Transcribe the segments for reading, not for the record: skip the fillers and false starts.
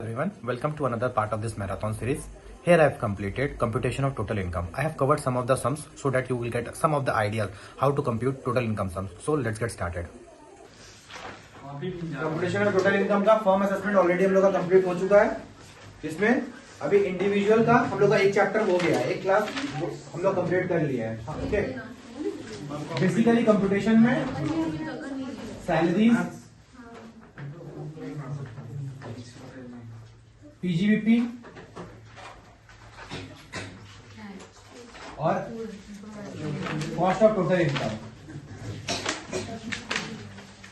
Everyone, welcome to another part of this marathon series. Here I have completed computation of total income. I have covered some of the sums so that you will get some of the ideas how to compute total income sums. So let's get started. Computation of total income का firm assessment already हम लोग का complete हो चुका है. इसमें अभी individual का हम लोग का एक चैप्टर हो गया है, एक क्लास हम लोग कंप्लीट कर लिया है. ओके, बेसिकली कंप्यूटेशन में सैलरीज, पीजीबीपी और cost of total income.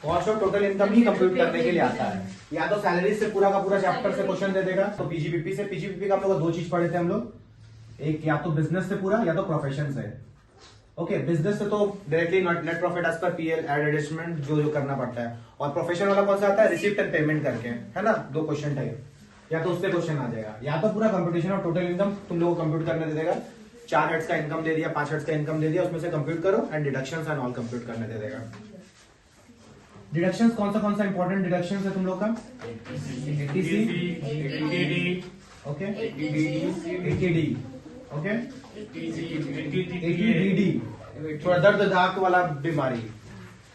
Cost of total income he compute करने के लिए आता है. या तो सैलरी से पूरा का पूरा चैप्टर से क्वेश्चन दे देगा, तो पीजीबीपी से. पीजीबीपी का हम लोग दो चीज पढ़े थे हम लोग, एक या तो बिजनेस से पूरा या तो प्रोफेशन से. ओके, बिजनेस से तो directly net profit as per PL add adjustment जो करना पड़ता है, और प्रोफेशन वाला कौन सा आता है, रिसिप्ट एंड पेमेंट करके, है ना. दो क्वेश्चन टाइप, या तो उससे क्वेश्चन आ जाएगा, या तो पूरा कंप्यूटेशन ऑफ टोटल इनकम तुम लोग को कंप्यूट करने दे देगा. 4 हेड्स का इनकम दे दिया, 5 हेड्स का इनकम दे दिया, उसमें से कंप्यूट करो and deductions and all compute करने दे देगा. डिडक्शंस कौन सा इंपॉर्टेंट डिडक्शंस है तुम लोग का, एटीसी, ओके, एटीडी, ओके, एटीडीडी थोड़ा दर्द दाग वाला बीमारी,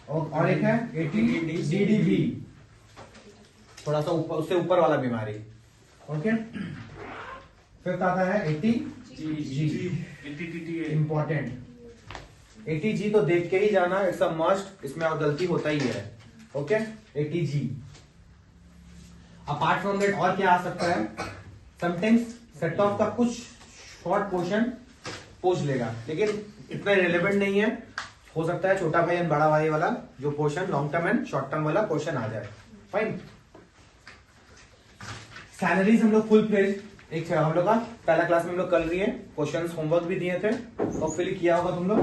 और एक है एटीडीडीबी थोड़ा सा ऊपर, उससे ऊपर वाला बीमारी. ओके, फिफ्थ आता है एटीजी, इंपॉर्टेंट. एटीजी तो देख के ही जाना, इट्स अ मस्ट, इसमें और गलती होता ही है. Okay, ATG. Apart from that और क्या आ सकता है, समटाइम्स सेट ऑफ का कुछ शॉर्ट पोर्शन पूछ लेगा, लेकिन इतना रिलेवेंट नहीं है. हो सकता है छोटा भाई एंड बड़ा भाई वाला जो portion, long term and short term वाला पोर्शन आ जाए. फाइन. सैलरीज हम लोग फुल प्लेज एक हम लोग का पहला क्लास में हम लोग कर लिए, क्वेश्चंस होमवर्क भी दिए थे, होपफुली किया होगा तुम लोग.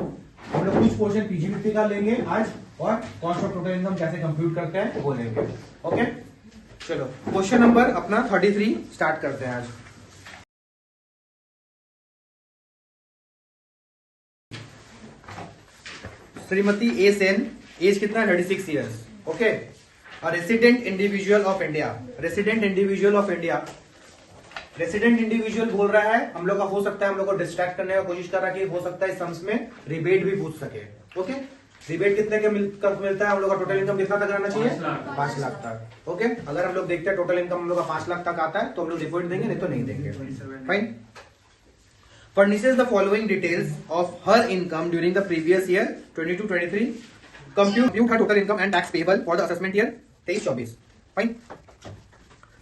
हम लोग कुछ पोर्शन पीजीबीपी का लेंगे आज, और कॉस्ट ऑफ टोटल इनकम कैसे कंप्यूट करते हैं वो लेंगे. ओके, चलो क्वेश्चन नंबर अपना 33 स्टार्ट करते हैं आज. श्रीमती ए सेन, एज कितना है, 36 years. Okay, resident individual of India. Resident individual of India, resident individual बोल रहा है हम लोग का. हो सकता है हम लोग को डिस्ट्रैक्ट करने का कोशिश कर रहा है कि हो सकता है सम्स में रिबेट भी पूछ सके. ओके, रिबेट कितने के मिलता है हम लोग का, टोटल इनकम कितना तक रहना चाहिए, 5 लाख तक. ओके, अगर हम लोग देखते हैं टोटल इनकम हम लोग का 5 लाख तक आता है तो हम लोग रिपोर्ट देंगे, नहीं तो नहीं देंगे. Fine. Furnishes the following details of her income during the previous year 22-23. Compute her total income and tax payable for the assessment year 23-24. Fine.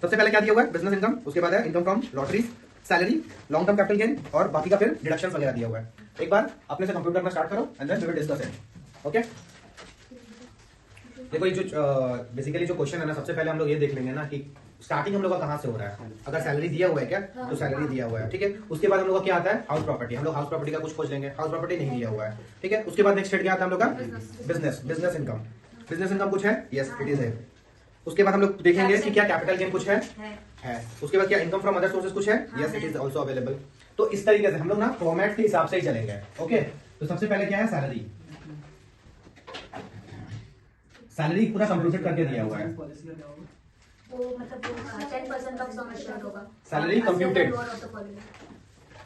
सबसे पहले क्या दिया हुआ है, बिजनेस इनकम, उसके बाद है income from lotteries, salary, long term capital gain, और बाकी का फिर डिडक्शंस वगैरह दिया हुआ है. एक बार अपने से कंप्यूट करना स्टार्ट करो and then we will discuss it. Okay, देखो ये जो बेसिकली जो क्वेश्चन है ना, सबसे पहले हम लोग ये देख लेंगे ना कि स्टार्टिंग हम लोग का कहां से हो रहा है. अगर सैलरी दिया हुआ है क्या, तो सैलरी दिया हुआ है, ठीक है. उसके बाद हम लोग का क्या आता है, हाउस प्रॉपर्टी. हम लोग हाउस प्रॉपर्टी का कुछ खोज लेंगे, हाउस प्रॉपर्टी नहीं दिया हुआ है, ठीक है. उसके बाद नेक्स्ट हेड क्या आता है हम लोग का, बिजनेस इनकम. बिजनेस इनकम कुछ है, यस इट इज है. उसके बाद हम लोग देखेंगे कि क्या कैपिटल गेन कुछ है. उसके बाद क्या इनकम फ्रॉम अदर सोर्सेज कुछ है, yes it is also available. तो इस तरीके से हम लोग ना फॉर्मेट के हिसाब से ही चलेंगे. ओके, तो सबसे पहले क्या है, सैलरी. सैलरी पूरा कंप्यूटेड करके दिया हुआ है. वो मतलब 10% का सम एश्योर्ड होगा. सैलरी कंप्यूटेड,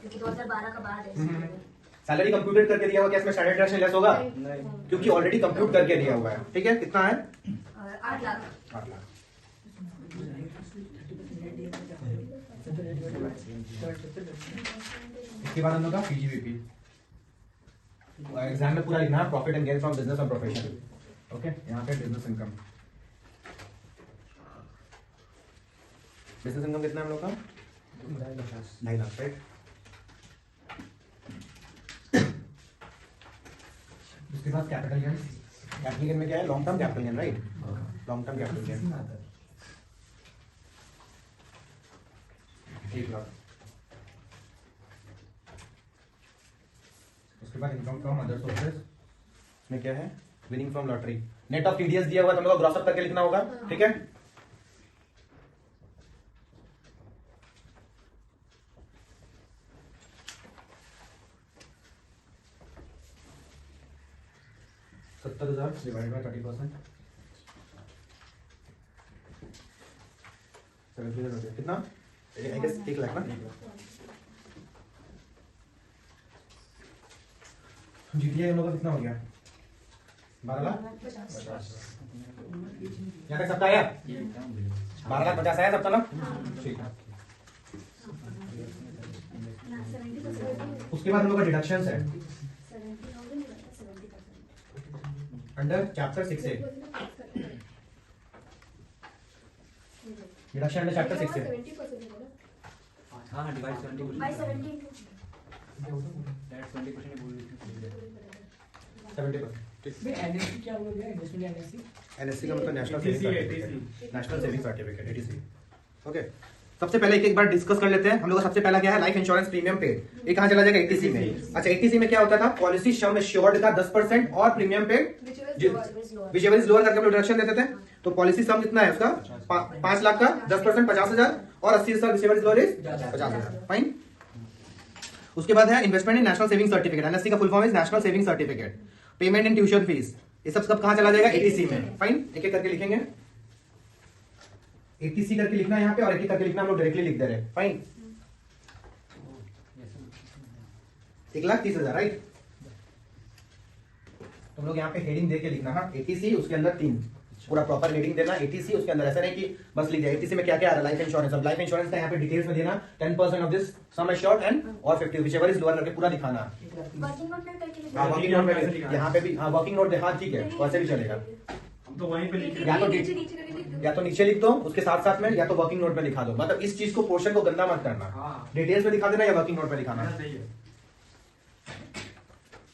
क्योंकि 2012 का बाद है. सैलरी कंप्यूटेड करके दिया हुआ, क्या इसमें स्टैंडर्ड डिडक्शन लेस होगा, क्योंकि ऑलरेडी कंप्यूट करके दिया हुआ है. ठीक है, कितना है, 8 लाख. 8 लाख. इसके बाद हम लोग का पीजीबीपी. एग्जाम में पूरा लिखना है, profit and gain from business और प्रोफेशन. ओके, यहाँ पे बिजनेस इनकम. बिजनेस इनकम कितना है हम लोग का, 2.5 लाख. राइट. उसके बाद कैपिटल गेन. कैपिटल गेन में क्या है, long term capital gain. Right, long term capital gain 1 lakh. उसके बाद इनकम फ्रॉम अदर सोर्सेज, इसमें क्या है, winning from lottery. Net of TDS दिया हुआ है, तो हम लोग ग्रॉस अप करके लिखना होगा. ठीक है, $70,000 डिवाइडेड बाय 30%. कितना? I guess 1 लाख ना? GTI हम लोग का कितना हो गया? 12 लाख? यहाँ तक सबका आया? 12,50,000 आया सबका ना? ठीक है। उसके बाद हम लोग का डिडक्शंस है under chapter 6A। Deduction under chapter 6A। हाँ डिवाइड 70 by 17 दैट 20% बोल 70%। एनएससी क्या बोल रहे हैं? इन्वेस्टमेंट एनएससी NSC का मतलब national saving certificate, national saving certificate ATC। Okay, सबसे पहले एक बार डिस्कस कर लेते हैं। हम लोग का सबसे पहला क्या है? Life insurance premium paid. ये कहाँ चला जाएगा? ATC में। अच्छा, ATC में क्या होता था? पॉलिसी सम एश्योर्ड का 10% और premium paid whichever is lower करके हम लोग डिडक्शन देते थे। तो पॉलिसी सम कितना है उसका? 5 लाख का 10% 50,000 और 80,000 whichever is lower is 50,000। Fine. उसके बाद है इन्वेस्टमेंट इन नेशनल सेविंग सर्टिफिकेट। NSC का full form is national saving certificate. Payment in tuition fees, ये सब कहाँ चला जाएगा? ATC में। फाइन, एक एक करके लिखेंगे। ATC करके लिखना है यहाँ पे और एक एक करके लिखना हम लोग डायरेक्टली लिख दे रहे हैं। Fine, 1,30,000 right. तुम लोग यहाँ पे हेडिंग दे के लिखना। हाँ, ATC उसके अंदर 3 पूरा प्रॉपर हेडिंग देना। ATC उसके अंदर ऐसा नहीं कि बस लिख दिया। ATC में क्या क्या आ रहा है? Life insurance. अब लाइफ इंश्योरेंस का यहाँ पे डिटेल्स में देना। 10% of this sum assured and और 50 व्हिचएवर इज लोअर करके पूरा दिखाना। वर्किंग नोट में करके हाँ, वर्किंग नोट में यहाँ पे भी। हाँ, वर्किंग नोट हाँ ठीक है, वैसे भी चलेगा। हम तो वहीं पे लिखे या तो नीचे लिख दो उसके साथ साथ में, या तो वर्किंग नोट में दिखा दो। मतलब इस चीज को पोर्शन को गंदा मत करना। हाँ। डिटेल्स में दिखा देना या वर्किंग नोट में दिखाना। सही है।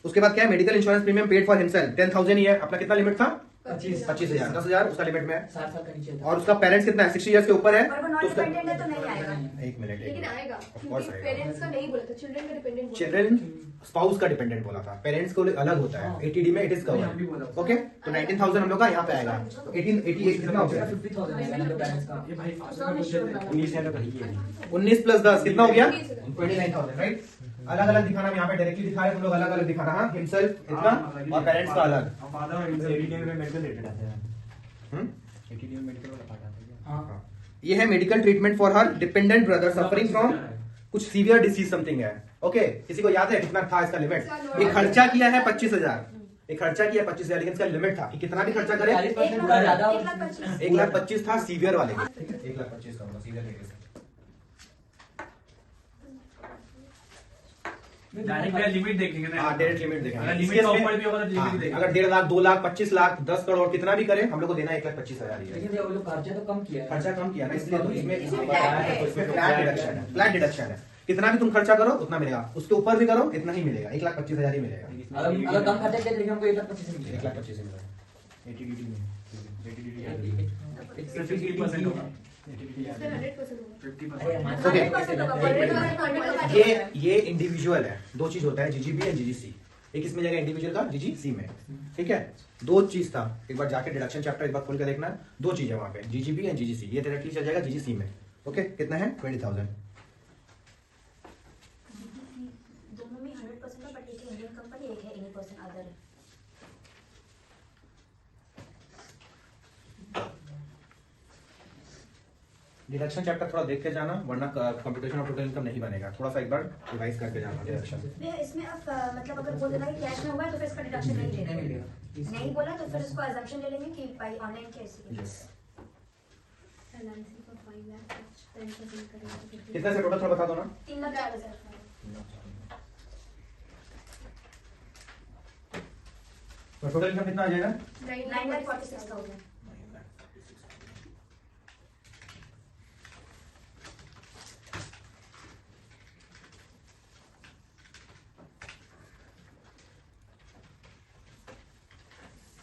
उसके बाद क्या है? Medical insurance premium paid for himself 10,000 ही है। अपना कितना लिमिट था? 25,000। 10,000 उसका लिमिट में है। 7 साल का नीचे था। और उसका पेरेंट्स कितना है? 60 इयर्स के ऊपर है और वो नॉन तो उसका डिपेंडेंट है तो नहीं आएगा। एक मिनट लेकिन आएगा Of क्योंकि course आएगा। पेरेंट्स का नहीं बोला था, चिल्ड्रन का डिपेंडेंट बोला। चिल्ड्रन स्पाउस का डिपेंडेंट बोला था, पेरेंट्स को अलग होता है। ATD में इट इज हम भी बोला कवर। था। ओके, तो 19,000 हम लोग का यहाँ पे आएगा। 88 कितना हो गया? 50,000 है मतलब पेरेंट्स का। ये भाई फास्ट में पूछ रहे थे 19 का ही है 19 प्लस 10 कितना हो गया? 29,000 राइट। अलग अलग दिखाना, यहाँ पे डायरेक्टली दिखा रहे हैं तुम लोग, अलग अलग दिखाना। हाँ, हिमसेल्फ इतना और पेरेंट्स का अलग। फादर एटीडी में मेडिकल रिलेटेड आता है। हम्म? एटीडी में मेडिकल वाला पार्ट आता है। हाँ ये है medical treatment for her dependent brother suffering from कुछ सीवियर डिसीज समथिंग है। ओके, किसी को याद है कितना था इसका लिमिट? ये खर्चा किया है 25,000। ये खर्चा किया 25,000, लेकिन इसका लिमिट था कि कितना भी खर्चा करे। 40% का ज्यादा 1,25,000 था सीवियर वाले के। ठीक है, 1,25,000 का होगा सीवियर के केस। डायरेक्ट लिमिट देखेंगे ना। हाँ, डायरेक्ट लिमिट देखेंगे। अगर लिमिट इसके का इसमें- ऊपर भी होगा तो लिमिट हाँ, देखेंगे। अगर 1.5 लाख, 2 लाख, 25 लाख, 10 करोड़ कितना भी करे, हम लोग को देना 1,25,000 ही है। लेकिन वो लोग खर्चा तो कम किया है। खर्चा कम किया ना, इसलिए तो इसमें इसमें फ्लैट डिडक्शन है। फ्लैट डिडक्शन है, कितना भी तुम खर्चा करो उतना मिलेगा, उसके ऊपर भी करो इतना ही मिलेगा। 1,25,000 ही मिलेगा। अगर कम खर्चा किया तो लेकिन हमको 1,25,000 मिलेगा। 1,25,000 मिलेगा। एटीडी में एक- 50% होगा। इसमें 100% होगा। 50%। अरे हमारे Okay. 100% होगा। ये इंडिविजुअल है। 2 चीज होता है, GGB एंड GGC। एक इसमें जाएगा इंडिविजुअल का, GGC में। ठीक है, 2 चीज था। एक बार जाके डिडक्शन चैप्टर एक बार खोल के देखना। 2 चीज है वहां पे, GGB एंड GGC। ये डायरेक्टली चल जाएगा GGC में। ओके, कितना है? 20,000। दोनों में 100% है, बट एक है इंडियन कंपनी, एक है 80% अदर है। डिडक्शन चैप्टर थोड़ा देख के जाना, वरना कंप्यूटेशन ऑफ टोटल इनकम नहीं बनेगा। थोड़ा सा एक बार रिवाइज करके जाना डिडक्शन। भैया, इसमें अब मतलब अगर बोल देना कि कैश में हुआ है तो फिर इसका डिडक्शन नहीं नहीं लेंगे। मिलेगा। नहीं बोला तो फिर इसको अजम्पशन ले लेंगे कि भाई ऑनलाइन कैसे। यस। एलआईसी का 5 लाख 10% करेंगे तो 50 कितना से टोटल थोड़ा बता दो ना। 3,04,000। तो टोटल इनकम कितना आ जाएगा? 9,46,000।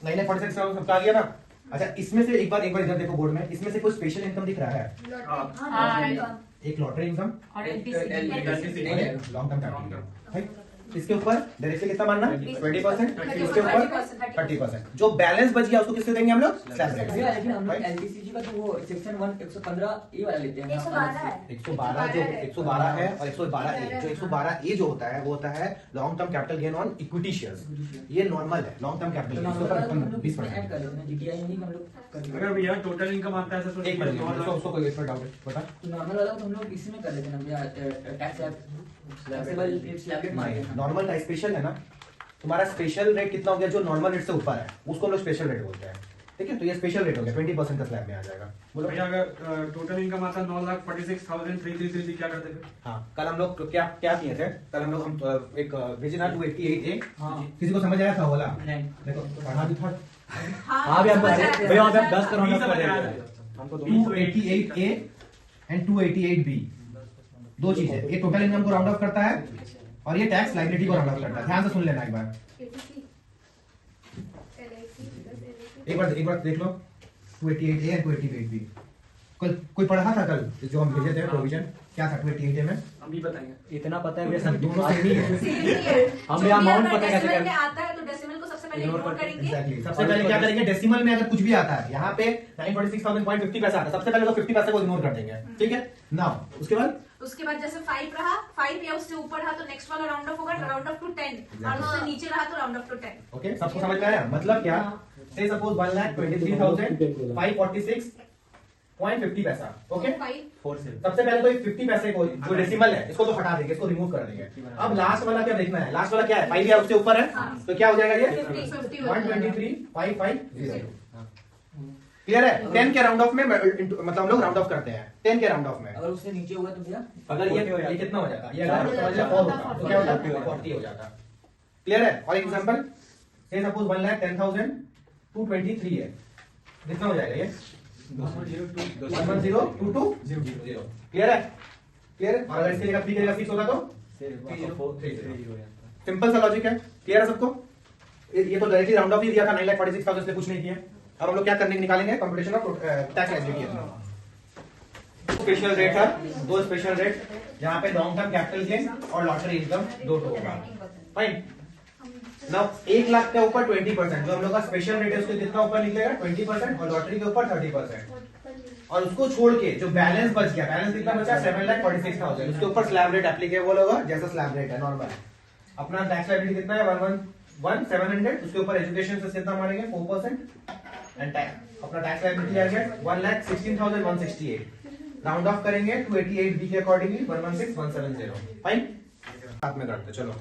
नहीं 46 सबका आ गया ना। अच्छा, इसमें से एक बार इधर देखो बोर्ड में, इसमें से कोई स्पेशल इनकम दिख रहा है? हाँ। हाँ, एक लॉटरी इनकम, और LTC नहीं है। Long term capital income. इसके ऊपर डायरेक्टली कितना मानना 20%, 30%, इसके ऊपर 30%। जो बैलेंस बच गया उसको किससे देंगे हम लोग स्लैब रेट। भैया लेकिन हम लोग एलटीसीजी का तो वो सेक्शन 115 ए वाला लेते हैं 112 है। 112 जो 112 है और 112 ए, जो 112 ए जो होता है वो होता है long term capital gain on equity shares. ये नॉर्मल है लॉन्ग टर्म तो कैपिटल नॉर्मल वाला तो हम लोग 20%। इसमें ऐड कर लेते हैं जीटीआई नहीं हम लोग कर लेते हैं। अगर भैया टोटल इनकम आता है तो एक मिनट उसको कोई इसमें डाउट है बता। तो नॉर्मल वाला तो हम लोग इसमें कर लेते हैं ना भैया टैक्स टैक्सेबल स्लैब रेट मारते हैं। नॉर्मल का स्पेशल है ना, तुम्हारा स्पेशल रेट कितना हो गया जो नॉर्मल रेट से ऊपर है उसको हम लोग स्पेशल रेट बोलते हैं। ठीक है, तो ये स्पेशल रेट हो गया 20% का स्लैब में आ जाएगा। बोलो भैया अगर टोटल इनकम आता 9,46,333 क्या करते फिर? हाँ, कल हम लोग क्या क्या किए थे, कल हम लोग हम एक भेजना 288 हाँ। किसी को समझ आया था बोला नहीं देखो पढ़ा भी था। हाँ भी हम भैया आप 10 करोड़ बीस का समझ आया दे था। हमको 288A एंड 288B दो चीज है। ये टोटल इनकम को राउंड ऑफ करता है और ये टैक्स लायबिलिटी को राउंड ऑफ करता है। ध्यान से सुन लेना एक बार, एक बार देख लो 288A एंड 288B। कोई पढ़ा था कल जो हम भेजे थे प्रोविजन, क्या था 288A में? हम भी बताएंगे। इतना पता है भैया सब दोनों सेम ही है। हमें अमाउंट पता कैसे डेसिमल करें? में आता है तो डेसिमल को सबसे पहले इग्नोर करेंगे। Exactly. सबसे पहले क्या करेंगे, डेसिमल में अगर कुछ भी आता है यहाँ पे 946,000.50 पैसा आता है, सबसे पहले तो 50 पैसे को इग्नोर कर देंगे। ठीक है, नाउ उसके बाद जैसे 5 रहा, 5 या उससे ऊपर रहा तो नेक्स्ट वाला राउंड ऑफ होगा, राउंड ऑफ टू 10 और उससे नीचे रहा तो राउंड ऑफ टू 10। ओके, सबको समझ में आया? मतलब क्या, से सपोज 1,23,546.50 पैसा। ओके, सबसे पहले तो 50 पैसे को जो डेसिमल है इसको तो हटा देंगे, इसको रिमूव कर देंगे। अब लास्ट वाला क्या देखना है, लास्ट वाला क्या है 5 या उससे ऊपर है तो क्या हो जाएगा ये 123,550। क्लियर है? 10 के राउंड ऑफ में मतलब हम लोग राउंड ऑफ करते हैं 10 के राउंड ऑफ में। अगर उससे नीचे हुआ तो भैया अगर ये कितना हो जाता, ये अगर समझ लो 4 होता तो क्या हो जाता 40 हो जाता। क्लियर है? और एग्जांपल से सपोज 1,10,223 है, कितना हो जाएगा ये 110,220। क्लियर है? क्लियर है? और अगर इसके लिए 3 करेगा 6 होगा तो सिंपल सा लॉजिक है। क्लियर है सबको? ये तो डायरेक्टली राउंड ऑफ ही दिया था 9,46,000 इसलिए कुछ नहीं किया। अब हम लोग क्या करने निकालेंगे, computation of tax liability. Special rate है, दो स्पेशल रेट जहां पे लॉन्ग टर्म कैपिटल गेन और लॉटरी इनकम दो होगा। फाइन, नाउ 1 लाख के ऊपर 20% जो हम लोग का स्पेशल रेट है उसके कितना ऊपर निकलेगा 20% और लॉटरी के ऊपर 30%। और उसको छोड़ के जो बैलेंस बच गया, बैलेंस कितना बचा 7,46,000, उसके ऊपर स्लैब रेट एप्लीकेबल होगा जैसा स्लैब रेट है नॉर्मल। अपना टैक्स लायबिलिटी कितना है 1,700, उसके ऊपर एजुकेशन से कितना मारेंगे 4% एंड अपना टैक्स लायबिलिटी आ गया 1,16,168। राउंड ऑफ करेंगे 288B के अकॉर्डिंगली 116,170। फाइन, साथ में करते चलो।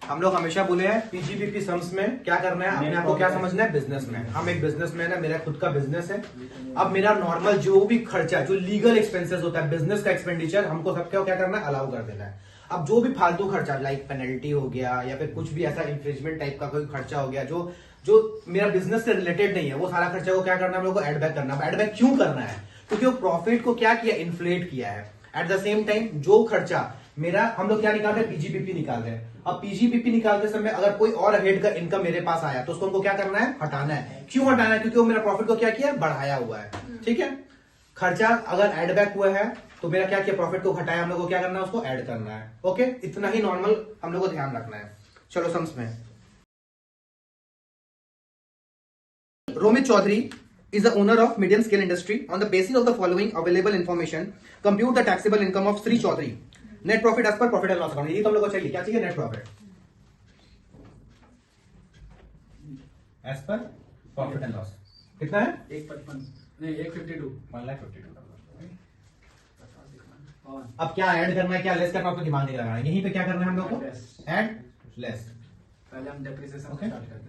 हम लोग हमेशा बोले हैं पीजीबीपी सम्स में क्या करना है, अपने आप को क्या समझना है बिजनेसमैन। हम एक बिजनेसमैन है, मेरा खुद का बिजनेस है। अब मेरा नॉर्मल जो भी खर्चा, जो लीगल एक्सपेंसेस होता है बिजनेस का एक्सपेंडिचर, हमको सबको क्या करना है अलाउ कर देना है। अब जो भी फालतू खर्चा लाइक पेनल्टी हो गया या फिर कुछ भी ऐसा इंफ्रिंजमेंट टाइप का कोई खर्चा हो गया जो मेरा बिजनेस से रिलेटेड नहीं है, वो सारा खर्चा को क्या करना है हम लोग को एड बैक करना है। एड बैक क्यों करना है, क्योंकि वो प्रॉफिट को क्या किया इन्फ्लेट किया है। एट द सेम टाइम जो खर्चा मेरा, हम लोग क्या निकाल रहे हैं पीजीबीपी निकाल रहे हैं। अब पीजीबीपी निकालते समय अगर कोई और हेड का इनकम मेरे पास आया तो उसको हमको क्या करना है हटाना है। क्यों हटाना है, क्योंकि वो मेरा प्रॉफिट को क्या किया बढ़ाया हुआ है। ठीक है, खर्चा अगर एड बैक हुआ है तो मेरा क्या किया प्रॉफिट को घटाया, हम लोग को क्या करना है उसको ऐड करना है। ओके, इतना ही नॉर्मल हम लोग को ध्यान रखना है। चलो सम्स में Romit Chaudhary is the owner of medium scale industry. On the basis of the following available information, compute the taxable income of Sri Chaudhary. Net profit as per profit and loss account. ये तो हम लोग को चाहिए, क्या चाहिए net profit as per profit and loss. कितना है 155 नहीं 152 1,52,000। अब क्या ऐड करना है क्या लेस करना है आपको दिमाग नहीं लगाना है। यहीं पे क्या करना है हम लोग को ऐड लेस। पहले हम डेप्रिसिएशन Okay. स्टार्ट करते हैं।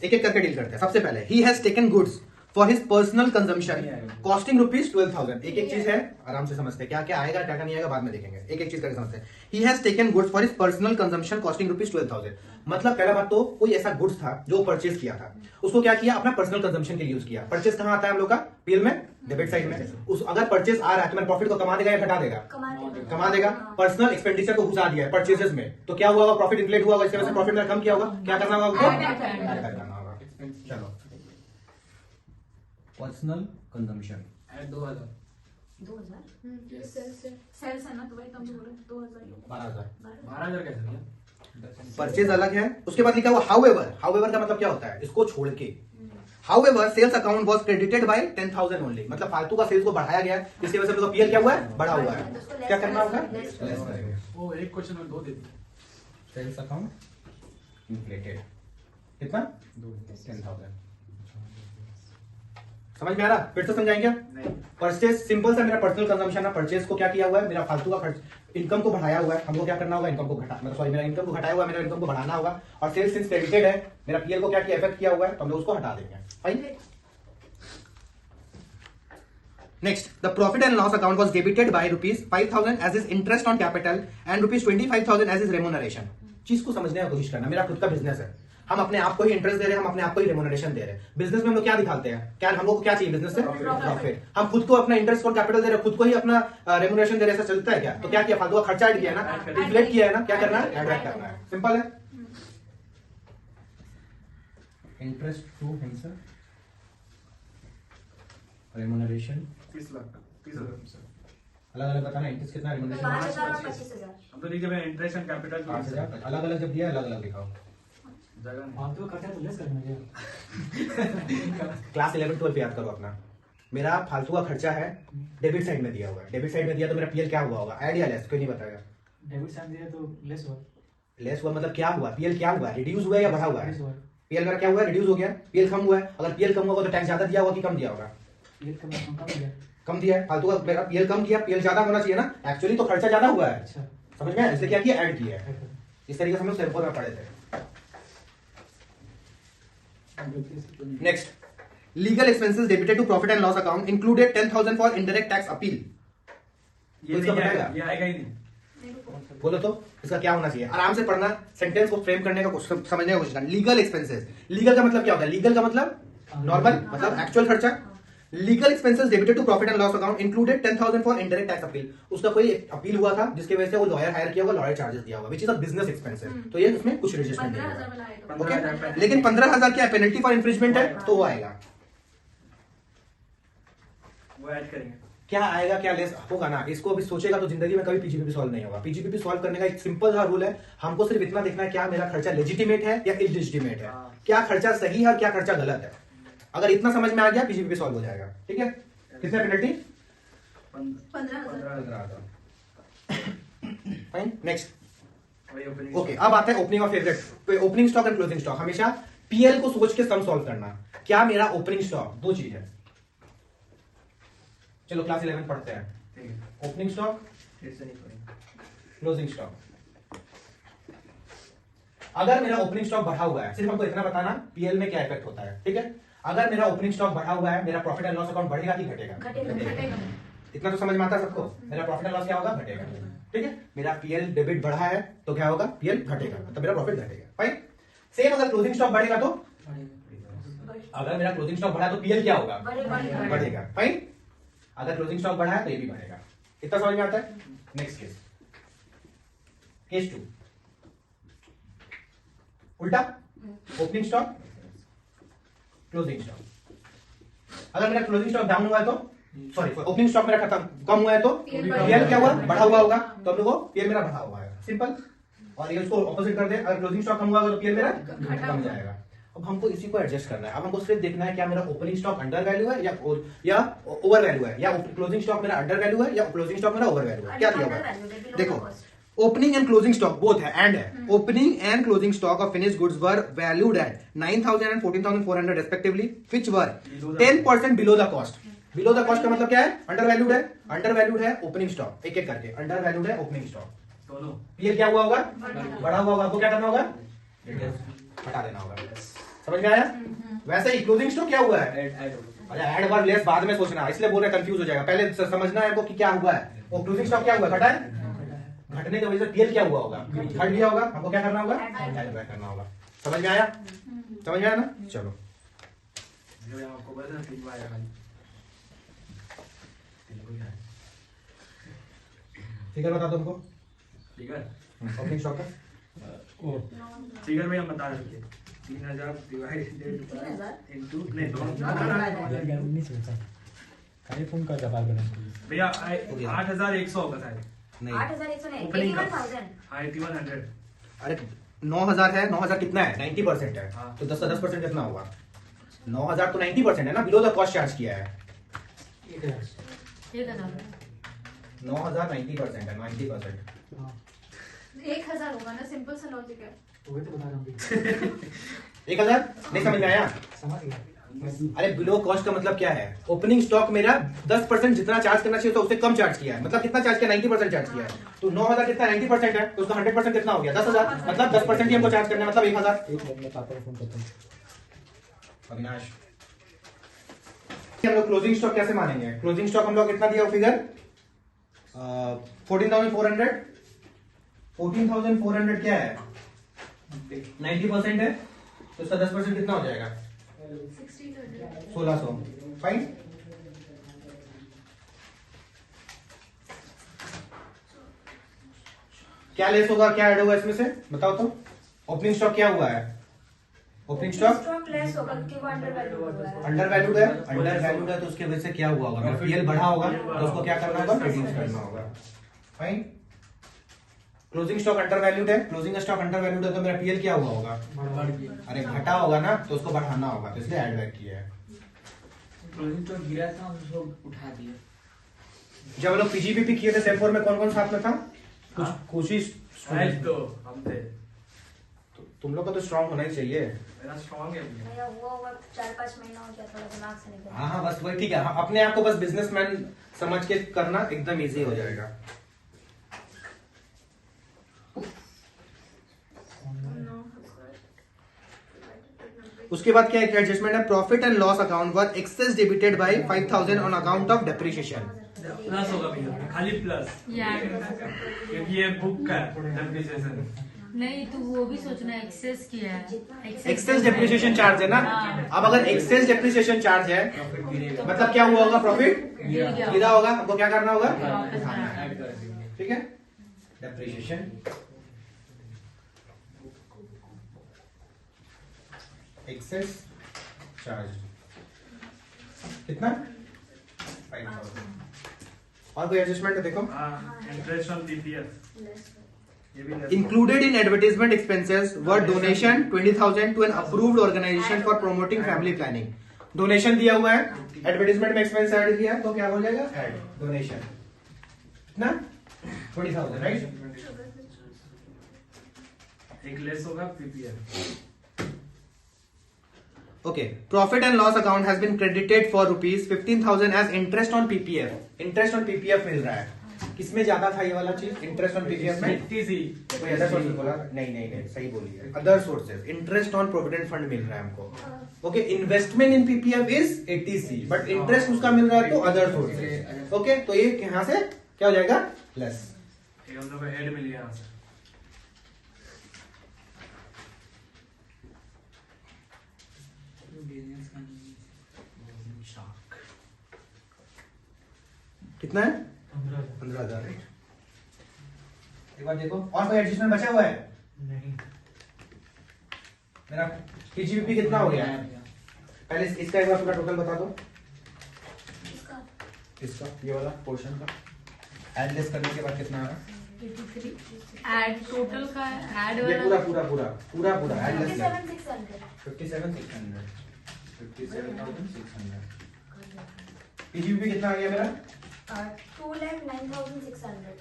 एक एक करके डील करते हैं। सबसे पहले he has taken goods for his personal consumption costing ₹12,000। एक एक चीज है, आराम से समझते हैं क्या क्या आएगा क्या क्या नहीं आएगा बाद में देखेंगे। एक एक चीज करके समझते हैं। He has taken goods for his personal consumption costing ₹12,000। मतलब पहला बात तो कोई ऐसा गुड्स था जो परचेज किया था, उसको क्या किया अपना पर्सनल कंजम्पशन के लिए यूज किया। परचेज कहां आता है हम लोग का पीएल में डेबिट साइड में। उस अगर परचेज आ रहा है तो मेरे प्रॉफिट को कमा देगा या घटा देगा, कमा देगा। पर्सनल एक्सपेंडिचर को घुसा दिया है परचेजेस में तो क्या हुआ प्रॉफिट इन्फ्लेट हुआ, इसकी वजह से प्रॉफिट में कम किया होगा। क्या करना होगा उसको ऐड करना होगा। चलो पर्सनल कंजम्पशन ऐड 2000 2000 सेल्स है। सेल्स है ना, तो वही तो हम बोल रहे 2000 ही होगा। 12,000 12,000 कैसे दिया? परचेज अलग है, उसके बाद लिखा हुआ हाउएवर। हाउएवर का मतलब क्या होता है? इसको छोड़ के। However sales account was credited by 10,000 only, मतलब फालतू का सेल्स को बढ़ाया गया है, इसकी वजह से हम लोग पीएल क्या हुआ है? बढ़ा हुआ है। क्या करना होगा? लेस करेंगे। वो एक क्वेश्चन में 2 दे दी। सेल्स अकाउंट इन्फ्लेटेड कितना? 10,000। समझ में आ रहा? फिर से समझाएंगे? नहीं। परचेज सिंपल सा मेरा पर्सनल कंजम्पशन है। परचेज को क्या किया हुआ है? मेरा फालतू का खर्च, इनकम को बढ़ाया हुआ है। हमको क्या करना होगा? इनकम को घटा, मतलब सॉरी, मेरा इनकम को घटाया हुआ है, मेरा इनकम को बढ़ाना होगा। और सेल्स सिंस क्रेडिटेड है, मेरा पीएल को क्या किया? इफेक्ट किया हुआ है, तो हम लोग उसको हटा देंगे। Fine. Next, the profit and loss account was debited by ₹5,000 as his interest on capital and ₹25,000 as his remuneration. चीज को समझने की कोशिश करना। मेरा खुद का बिजनेस है, हम अपने आप को ही इंटरेस्ट दे रहे हैं, हम अपने आप को ही रेमुनरेशन दे रहे हैं। बिजनेस में हम लोग क्या दिखाते हैं? क्या हमको क्या चाहिए बिजनेस से? प्रॉफिट। हम खुद को अपना इंटरेस्ट और कैपिटल दे रहे हैं, खुद को ही अपना रेमुनरेशन दे रहे हैं, ऐसा चलता है क्या? तो क्या किया? फालतू का खर्चा ऐड किया ना, इन्फ्लेट किया है ना। क्या करना है? ऐड बैक करना है। सिंपल है। Interest to himself, remuneration 30 lakh 30,000 sir. अलग अलग बताना। इंटरेस्ट कितना, रेमुनरेशन 5,000 और 25,000। हम तो नीचे में इंटरेस्ट एंड कैपिटल 5,000। अलग अलग जब दिया अलग अलग दिखाओ। जगह नहीं। फालतू का खर्चा तो लेस करना है। क्लास 11 12 याद करो अपना। मेरा फालतू का खर्चा है, डेबिट साइड में दिया हुआ है। डेबिट साइड में दिया तो मेरा पीएल क्या हुआ होगा? ऐड या लेस? कोई नहीं बताएगा। डेबिट साइड दिया तो लेस हुआ। लेस हुआ मतलब क्या हुआ? पीएल क्या हुआ? रिड्यूस हुआ या बढ़ा हुआ लेस है? हुआ। पीएल मेरा क्या हुआ? रिड्यूस हो गया। पीएल कम हुआ है। अगर पीएल कम होगा तो टैक्स ज्यादा दिया होगा कि कम दिया होगा? ये कम दिया। कम दिया है। फालतू का मेरा पीएल कम किया, पीएल ज्यादा होना चाहिए ना। एक्चुअली तो खर्चा ज्यादा हुआ है। अच्छा। समझ में आया? इसलिए क्या किया? ऐड किया है। इस तरीके से हम लोग सिंपल में पढ़े थे। Next, legal expenses debited to profit and loss account included 10,000 for indirect tax appeal. ये इसका नहीं बताएगा? आएगा, ये आएगा ही नहीं। बोलो तो इसका क्या होना चाहिए? आराम से पढ़ना, सेंटेंस को फ्रेम करने का समझने का कोशिश करना। लीगल एक्सपेंसेस, लीगल का मतलब क्या होता है? लीगल का मतलब नॉर्मल, मतलब एक्चुअल खर्चा। Legal expenses debited to profit and loss account included 10,000 for indirect tax appeal. उसका कोई अपील हुआ था जिसकी वजह से वो लॉयर हायर किया होगा, लॉयर चार्जेस दिया होगा, which is a business expense है, तो ये उसमें कुछ रजिस्टमेंट 15,000 में लाए तो। ओके। लेकिन 15,000 क्या पेनल्टी फॉर इंफ्रिंजमेंट है, तो वो आएगा। वो ऐड करेंगे। क्या आएगा, क्या लेस होगा ना, इसको अभी सोचेगा तो जिंदगी में कभी पीजीपीपी सॉल्व नहीं होगा। पीजीपीपी सॉल्व करने का एक सिंपल सा रूल है, हमको सिर्फ इतना देखना है क्या मेरा खर्चा लेजिटिमेट है या इललेजिटिमेट है, क्या खर्चा सही है और क्या खर्चा गलत है। अगर इतना समझ में आ गया पीजीपीपी सॉल्व हो जाएगा। ठीक है। कितना पेनल्टी? 15,000। फाइन। नेक्स्ट, वही opening ओके। अब आता है opening of favourite, opening stock and closing stock. हमेशा पीएल को सोच के सम सॉल्व करना। क्या मेरा ओपनिंग स्टॉक? दो चीज है। चलो क्लास 11 पढ़ते हैं। ठीक है, ओपनिंग स्टॉक, फिर से नहीं पड़ेगा। Closing stock. अगर मेरा ओपनिंग स्टॉक बढ़ा हुआ है, सिर्फ हमको इतना बताना पीएल में क्या इफेक्ट होता है। ठीक है। अगर मेरा ओपनिंग स्टॉक बढ़ा हुआ है, मेरा प्रॉफिट एंड लॉस अकाउंट बढ़ेगा कि घटेगा? घटेगा। इतना तो समझ में आता है सबको। मेरा प्रॉफिट एंड लॉस क्या होगा? घटेगा। ठीक है। मेरा पीएल डेबिट बढ़ा है तो क्या होगा? पीएल घटेगा, तो मेरा प्रॉफिट घटेगा। फाइन। सेम अगर क्लोजिंग स्टॉक बढ़ेगा तो, अगर मेरा क्लोजिंग स्टॉक बढ़ा तो पीएल क्या होगा? बढ़ेगा। फाइन। अगर क्लोजिंग स्टॉक बढ़ा है तो ये भी बढ़ेगा। इतना समझ में आता है। नेक्स्ट केस, केस 2 उल्टा, ओपनिंग स्टॉक, क्लोजिंग स्टॉक। अगर मेरा क्लोजिंग स्टॉक डाउन हुआ है तो, सॉरी ओपनिंग स्टॉक मेरा खत्म कम हुआ है तो पीएल क्या हुआ? बढ़ा हुआ होगा, तो हम लोग को पीएल मेरा बढ़ा हुआ है। सिंपल। और ये उसको ऑपोजिट कर दे, अगर क्लोजिंग स्टॉक कम हुआ तो पीएल मेरा कम जाएगा। अब हमको इसी को एडजस्ट करना है। अब हमको सिर्फ देखना है क्या मेरा ओपनिंग स्टॉक अंडर वैल्यू है या ओवर वैल्यू है, या क्लोजिंग स्टॉक मेरा अंडर वैल्यू है या क्लोजिंग स्टॉक मेरा ओवर वैल्यू है। क्या दिया हुआ है देखो, opening and closing stock both है, एंड है। Opening and closing stock of finished goods were valued at 9,000 and 14,400 respectively, which were 10% below the cost. Below the cost का मतलब क्या है? अंडर वैल्यूड है। अंडर वैल्यूड है ओपनिंग स्टॉक, एक एक करके अंडर वैल्यूड है ओपनिंग स्टॉक। दोनों ये क्या हुआ होगा? बढ़ा हुआ होगा। आपको क्या करना होगा? हटा देना होगा। समझ में आया? वैसे ही क्लोजिंग स्टॉक क्या हुआ है? अच्छा, ऐड और लेस बाद में सोचना, इसलिए बोल रहे कंफ्यूज हो जाएगा। पहले समझना है आपको कि क्या हुआ है। वो क्लोजिंग स्टॉक क्या हुआ? घटा है। घटने की वजह से पीएल क्या हुआ होगा? घट गया होगा। हमको क्या करना होगा? ऐड बैक करना होगा। समझ में आया? समझ में आया ना? चलो आपको बता तीन बार आएगा। फिगर बता दो हमको फिगर ओपनिंग स्टॉक का। फिगर में हम बता रहे थे 3,000 डिवाइडेड बाय 3,000? इनटू नहीं 2 19 होता है। काही फोन करता बालगणक भैया 8,100 होगा शायद। नहीं 8,100 नहीं, Opening का। 81,000। हाँ 8100। अरे 9,000 है, 9,000 कितना है? 90% है। हाँ। तो 10% कितना होगा? 9,000 तो 90% है ना, बिलो द कॉस्ट चार्ज किया है। 9,000 90% है, 90%। 1,000 होगा ना, सिंपल सा लॉजिक है। वही तो बता रहा हूँ 1,000 नहीं समझ में आया? समझ गया अरे बिलो कॉस्ट का मतलब क्या है? ओपनिंग स्टॉक मेरा 10% जितना चार्ज करना चाहिए तो उससे कम चार्ज किया है। मतलब कितना चार्ज किया? 90% चार्ज किया है। तो 9,000 कितना 90% है, तो उसका 100% कितना हो गया? 10,000। मतलब 10% ही हमको चार्ज करना है, मतलब 1,000। एक मिनट में पापा को फोन करता हूँ अविनाश, हम लोग क्लोजिंग स्टॉक कैसे मानेंगे? क्लोजिंग स्टॉक हम लोग कितना दिया फिगर? 14,400। 14,400 क्या है? 90% है, तो उसका 10% कितना हो जाएगा? 1,600। फाइन। क्या लेस होगा, क्या ऐड होगा इसमें से? बताओ तो। ओपनिंग स्टॉक क्या हुआ है? ओपनिंग स्टॉक लेस होगा क्योंकि वो अंडर वैल्यू हुआ है। अंडर वैल्यूड है। अंडर वैल्यूड है तो उसके वजह से क्या हुआ होगा? मेरा पीएल बढ़ा होगा तो उसको क्या करना होगा? रिड्यूस करना होगा। Fine. Closing stock under valued है, क्लोजिंग स्टॉक अंडर वैल्यूड है तो मेरा पीएल क्या हुआ होगा? अरे घटा होगा ना, तो उसको बढ़ाना होगा, तो इसलिए ऐड बैक किया है। क्लोजिंग तो गिरा था, उसको उठा दिया। जब हम लोग पीजीबीपी किए थे सेम 4 में कौन कौन साथ में था? कुछ ही शायद तो हम थे। तुम लोग का तो स्ट्रांग होना ही चाहिए। मेरा स्ट्रांग है भैया। भैया वो वक्त 4-5 महीना हो गया, थोड़ा दिमाग से निकल हाँ हाँ, बस वही ठीक है। हाँ, अपने आप को बस बिजनेसमैन समझ के करना, एकदम इजी हो जाएगा। उसके बाद क्या एक एडजस्टमेंट है? Profit and loss account were excess debited by 5,000 on account of depreciation. Plus होगा भैया, खाली प्लस, क्योंकि ये बुक का डेप्रिसिएशन। नहीं तो वो भी सोचना एक्सेस किया है। एक्सेस डेप्रिसिएशन चार्ज है ना। अब अगर एक्सेस डेप्रिसिएशन चार्ज है मतलब क्या हुआ होगा? प्रॉफिट गिरा होगा, हमको क्या करना होगा? ऐड कर दिया। ठीक है। डेप्रिसिएशन एक्सेस चार्ज कितना? 5,000। और कोई एडजस्टमेंट है? देखो, इंटरेस्ट ऑन पीपीएफ ये भी less included in advertisement expenses were donation 20,000 to an approved organization for promoting family planning। Donation दिया हुआ है, एडवर्टाइजमेंट में एक्सपेंस ऐड किया तो क्या हो जाएगा? ऐड डोनेशन कितना? 20,000, राइट? एक लेस होगा PPF. Okay. Profit and loss account has been credited for rupees 15,000 as interest on PPF। Interest on PPF मिल रहा है। किसमें ज्यादा था ये वाला चीज? इंटरेस्ट ऑन पीपीएफ में। टीसी कोई अदर सोर्सेज बोला? नहीं, सही बोली है। Other sources, interest on provident fund मिल रहा है हमको। Okay, investment in PPF is 80C, but interest उसका मिल रहा है तो अदर सोर्सेज। ओके, तो ये यहाँ से क्या हो जाएगा? लेस। ये हम लोग को ऐड मिल गया यहाँ से। कितना है? 15,000, राइट? एक बार देखो, और कोई एडजस्टमेंट बचा हुआ है? नहीं मेरा पीजीबीपी कितना हो गया? पहले इसका एक बार पूरा टोटल बता दो। इसका ये वाला पोर्शन का ऐड लेस करने के बाद कितना आ रहा? ऐड टोटल का ऐड ये वाला पूरा ऐड लेस 57,600। 57,600। 57,600। पीजीबीपी कितना आ गया मेरा? 2,09,600।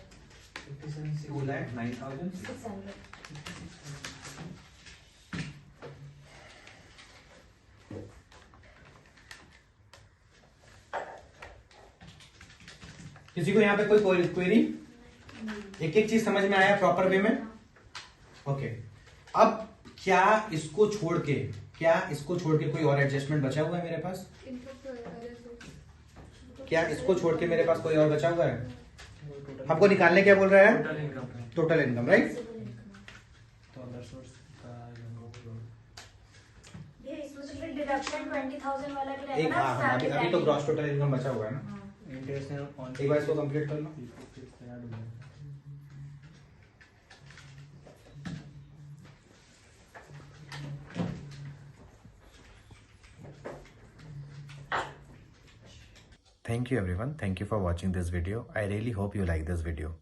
2,09,600। किसी को यहाँ पे कोई क्वेरी? एक एक चीज समझ में आया प्रॉपर वे में? ओके। अब क्या इसको छोड़ के कोई और एडजस्टमेंट बचा हुआ है मेरे पास? क्या इसको छोड़ के मेरे पास कोई और बचा हुआ है? हमको निकालने क्या बोल रहा है? Total income. Total income, right? तो अदर सोर्स का ये इसमें तो फिर डिडक्शन 20,000 वाला भी एक रहेगा ना। हाँ, अभी तो ग्रॉस टोटल इनकम बचा हुआ है ना। इंटरेस्ट ऑन एक बार इसको कंप्लीट कर लो। Thank you everyone. Thank you for watching this video. I really hope you like this video.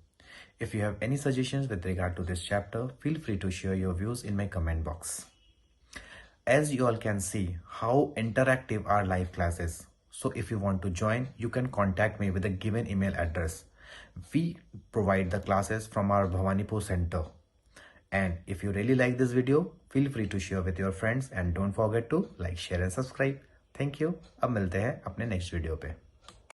If you have any suggestions with regard to this chapter, feel free to share your views in my comment box. As you all can see how interactive our live class is. So if you want to join, you can contact me with the given email address. We provide the classes from our Bhawanipur center. And if you really like this video, feel free to share with your friends and don't forget to like, share and subscribe. Thank you. अब मिलते हैं अपने next video पे.